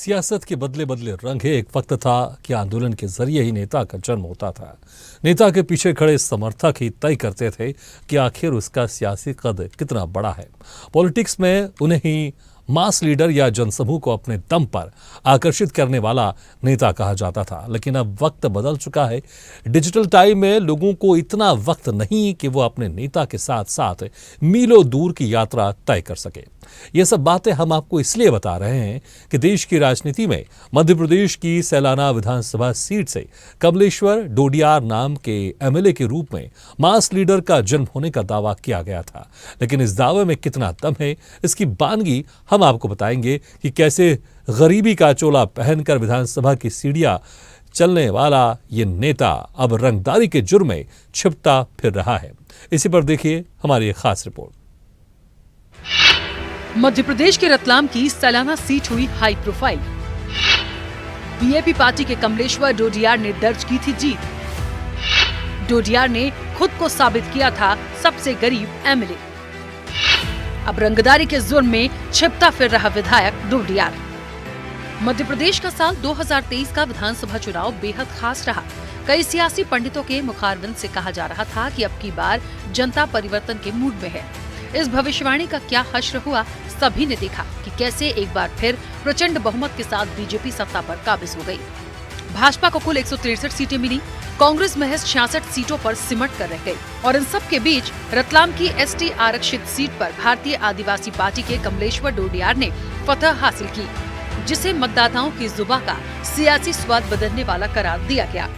सियासत के बदले बदले रंग है। एक वक्त था कि आंदोलन के जरिए ही नेता का जन्म होता था। नेता के पीछे खड़े समर्थक ही तय करते थे कि आखिर उसका सियासी कद कितना बड़ा है। पॉलिटिक्स में उन्हें ही मास लीडर या जनसमूह को अपने दम पर आकर्षित करने वाला नेता कहा जाता था। लेकिन अब वक्त बदल चुका है। डिजिटल टाइम में लोगों को इतना वक्त नहीं कि वो अपने नेता के साथ साथ मीलों दूर की यात्रा तय कर सके। ये सब बातें हम आपको इसलिए बता रहे हैं कि देश की राजनीति में मध्य प्रदेश की सैलाना विधानसभा सीट से कमलेश्वर डोडियार नाम के एमएलए के रूप में मास लीडर का जन्म होने का दावा किया गया था। लेकिन इस दावे में कितना दम है, इसकी बानगी हम आपको बताएंगे कि कैसे गरीबी का चोला पहनकर विधानसभा की सीढ़ियां चलने वाला ये नेता अब रंगदारी के जुर्म में छिपता फिर रहा है। इसी पर देखिए हमारी एक खास रिपोर्ट। मध्य प्रदेश के रतलाम की सैलाना सीट हुई हाई प्रोफाइल। बीएपी पार्टी के कमलेश्वर डोडियार ने दर्ज की थी जीत। डोडियार ने खुद को साबित किया था सबसे गरीब एमएलए। अब रंगदारी के जुर्म में छिपता फिर रहा विधायक डोडियार। मध्य प्रदेश का साल 2023 का विधानसभा चुनाव बेहद खास रहा। कई सियासी पंडितों के मुखारबिंद से कहा जा रहा था कि अब की बार जनता परिवर्तन के मूड में है। इस भविष्यवाणी का क्या हश्र हुआ, सभी ने देखा कि कैसे एक बार फिर प्रचंड बहुमत के साथ बीजेपी सत्ता पर काबिज हो गई। भाजपा को कुल 163 सीटें मिली, कांग्रेस महज 66 सीटों पर सिमट कर रह गई। और इन सब के बीच रतलाम की एसटी आरक्षित सीट पर भारतीय आदिवासी पार्टी के कमलेश्वर डोडियार ने फतह हासिल की, जिसे मतदाताओं की जुबां का सियासी स्वाद बदलने वाला करार दिया गया।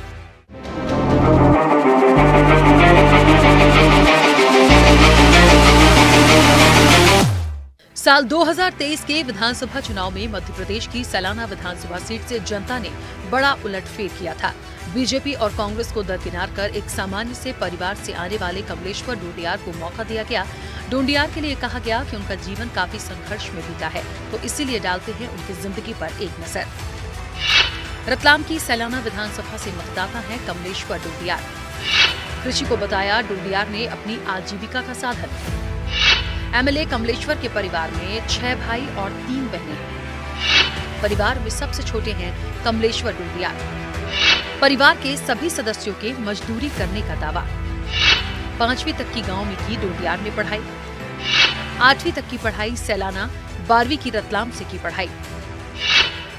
साल 2023 के विधानसभा चुनाव में मध्य प्रदेश की सैलाना विधानसभा सीट से जनता ने बड़ा उलटफेर किया था। बीजेपी और कांग्रेस को दरकिनार कर एक सामान्य से परिवार से आने वाले कमलेश्वर डोडियार को मौका दिया गया। डोडियार के लिए कहा गया कि उनका जीवन काफी संघर्ष में बीता है, तो इसीलिए डालते हैं उनकी जिंदगी पर एक नजर। रतलाम की सैलाना विधानसभा से मतदाता है कमलेश्वर डोडियार। कृषि को बताया डोडियार ने अपनी आजीविका का साधन। एमएलए कमलेश्वर के परिवार में 6 भाई और 3 बहनें। परिवार में सबसे छोटे हैं कमलेश्वर डोडियार। परिवार के सभी सदस्यों के मजदूरी करने का दावा। 5वीं तक की गांव में की डोडियार ने पढ़ाई। 8वीं तक की पढ़ाई सैलाना, 12वीं की रतलाम से की पढ़ाई।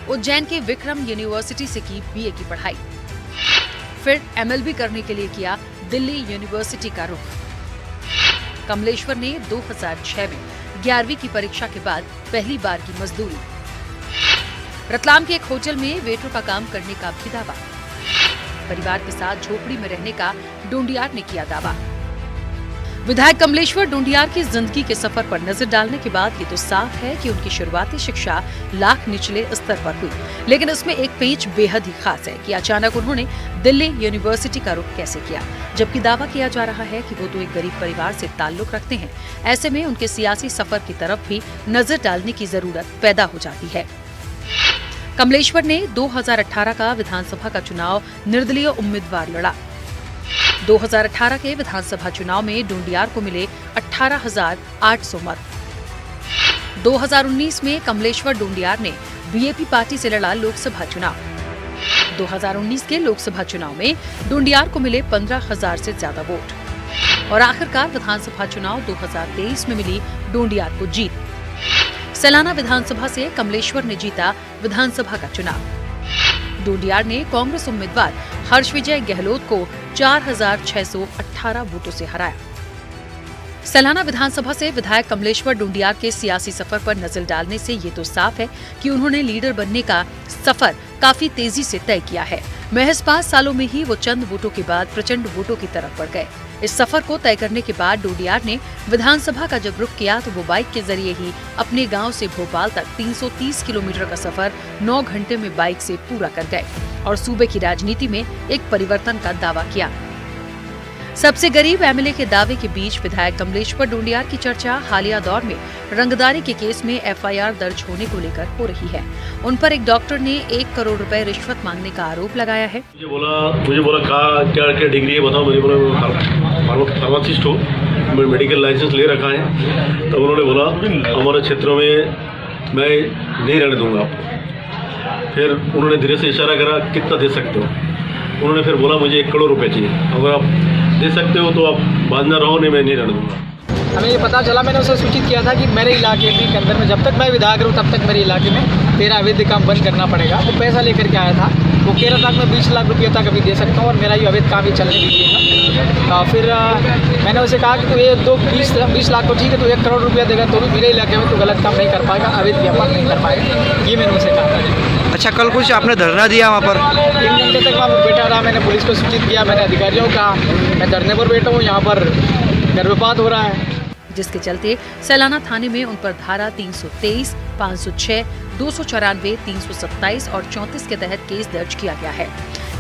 उज्जैन के विक्रम यूनिवर्सिटी से की बीए की पढ़ाई। फिर एमएलबी करने के लिए किया दिल्ली यूनिवर्सिटी का रुख। कमलेश्वर ने 2006 में 11वीं की परीक्षा के बाद पहली बार की मजदूरी। रतलाम के एक होटल में वेटर का काम करने का भी दावा। परिवार के साथ झोपड़ी में रहने का डोडियार ने किया दावा। विधायक कमलेश्वर डोडियार की जिंदगी के सफर पर नजर डालने के बाद ये तो साफ है कि उनकी शुरुआती शिक्षा लाख निचले स्तर पर हुई। लेकिन इसमें एक पेच बेहद ही खास है कि अचानक उन्होंने दिल्ली यूनिवर्सिटी का रुख कैसे किया, जबकि दावा किया जा रहा है कि वो तो एक गरीब परिवार से ताल्लुक रखते हैं। ऐसे में उनके सियासी सफर की तरफ भी नजर डालने की जरूरत पैदा हो जाती है। कमलेश्वर ने 2018 का विधानसभा का चुनाव निर्दलीय उम्मीदवार लड़ा। 2018 के विधानसभा चुनाव में डोडियार को मिले 18,800 मत। 2019 में कमलेश्वर डोडियार ने बीएपी पार्टी से लड़ा लोकसभा चुनाव। 2019 के लोकसभा चुनाव में डोडियार को मिले 15,000 से ज्यादा वोट। और आखिरकार विधानसभा चुनाव 2023 में मिली डोडियार को जीत। सैलाना विधानसभा से कमलेश्वर ने जीता विधानसभा का चुनाव। डोडियार ने कांग्रेस उम्मीदवार हर्षविजय गहलोत को 4,618 वोटों से हराया। सैलाना विधानसभा से विधायक कमलेश्वर डोडियार के सियासी सफर पर नजर डालने से ये तो साफ है कि उन्होंने लीडर बनने का सफर काफी तेजी से तय किया है। महज 5 सालों में ही वो चंद वोटों के बाद प्रचंड वोटों की तरफ बढ़ गए। इस सफर को तय करने के बाद डोडियार ने विधानसभा का जब रुख किया तो वो बाइक के जरिए ही अपने गांव से भोपाल तक 330 किलोमीटर का सफर 9 घंटे में बाइक से पूरा कर गए और सूबे की राजनीति में एक परिवर्तन का दावा किया। सबसे गरीब एमएलए के दावे के बीच विधायक कमलेश्वर डोडियार की चर्चा हालिया दौर में रंगदारी के केस में एफआईआर दर्ज होने को लेकर हो रही है। उन पर एक डॉक्टर ने 1 करोड़ रुपए रिश्वत मांगने का आरोप लगाया है। मुझे बोला क्या डिग्री है बताओ। मुझे बोला फार्मासिस्ट हो, मेडिकल लाइसेंस ले रखा है। तो उन्होंने बोला हमारे क्षेत्रों में मैं नहीं रहने दूंगा आपको। फिर उन्होंने धीरे से इशारा करा कितना दे सकते हो। उन्होंने फिर बोला मुझे 1 करोड़ रुपए चाहिए, अगर आप दे सकते हो तो आप बांधना रहो, नहीं मैं नहीं रहने दूंगा। हमें ये पता चला, मैंने उसे सूचित किया था कि मेरे इलाके में के अंदर में जब तक मैं विधायक रहूँ तब तक मेरे इलाके में तेरा अवैध काम बंद करना पड़ेगा। वो पैसा लेकर के आया था, वो कह रहा था कि मैं 20 लाख रुपये तक अभी दे सकता हूँ और मेरा ये अवैध काम ही चलने दीजिएगा। फिर मैंने उसे कहा कि तू ये 20 लाख को ठीक है, तो 1 करोड़ रुपया देगा तो भी मेरे इलाके में तो गलत काम नहीं कर पाएगा, अवैध व्यापार नहीं कर पाएगा, ये मैंने उसे कहा था। अच्छा, कल कुछ आपने धरना दिया वहाँ पर? 3 घंटे तक वहाँ पर बैठा रहा, मैंने पुलिस को सूचित किया, मैंने अधिकारियों को कहा मैं धरने पर बैठा हूँ, यहाँ पर गर्भपात हो रहा है, जिसके चलते सैलाना थाने में उन पर धारा 323, 506, 294, 327 और 34 के तहत केस दर्ज किया गया है।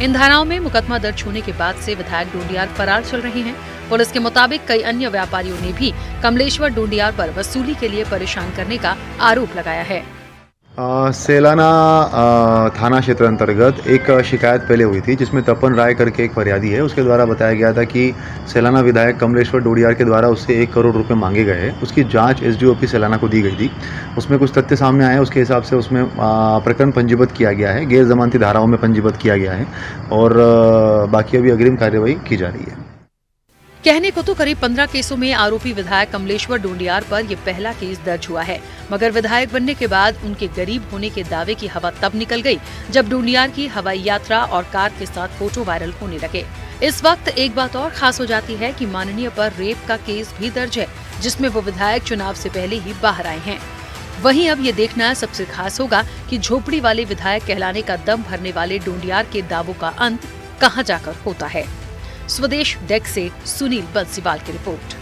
इन धाराओं में मुकदमा दर्ज होने के बाद से विधायक डोंडियार फरार चल रहे हैं। पुलिस के मुताबिक कई अन्य व्यापारियों ने भी कमलेश्वर डोंडियार पर वसूली के लिए परेशान करने का आरोप लगाया है। सैलाना थाना क्षेत्र अंतर्गत एक शिकायत पहले हुई थी, जिसमें तपन राय करके एक फरियादी है, उसके द्वारा बताया गया था कि सैलाना विधायक कमलेश्वर डोडियार के द्वारा उससे 1 करोड़ रुपए मांगे गए हैं। उसकी जांच एसडीओपी सैलाना को दी गई थी, उसमें कुछ तथ्य सामने आए, उसके हिसाब से उसमें प्रकरण पंजीबद्ध किया गया है, गैर जमानती धाराओं में पंजीबद्ध किया गया है और बाकी अभी अग्रिम कार्यवाही की जा रही है। कहने को तो करीब 15 केसों में आरोपी विधायक कमलेश्वर डोंडियार पर यह पहला केस दर्ज हुआ है, मगर विधायक बनने के बाद उनके गरीब होने के दावे की हवा तब निकल गई जब डोंडियार की हवाई यात्रा और कार के साथ फोटो वायरल होने लगे। इस वक्त एक बात और खास हो जाती है कि माननीय पर रेप का केस भी दर्ज है, जिसमें वो विधायक चुनाव से पहले ही बाहर आए हैं। वहीं अब ये देखना सबसे खास होगा कि झोपड़ी वाले विधायक कहलाने का दम भरने वाले डोंडियार के दावों का अंत कहां जाकर होता है। स्वदेश डेस्क से सुनील बंसीवाल की रिपोर्ट।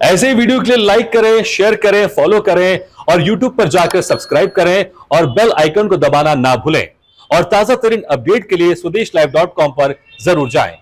ऐसे ही वीडियो के लिए लाइक करें, शेयर करें, फॉलो करें और YouTube पर जाकर सब्सक्राइब करें और बेल आइकन को दबाना ना भूलें। और ताजा तरीन अपडेट के लिए swedeshlive.com पर जरूर जाएं।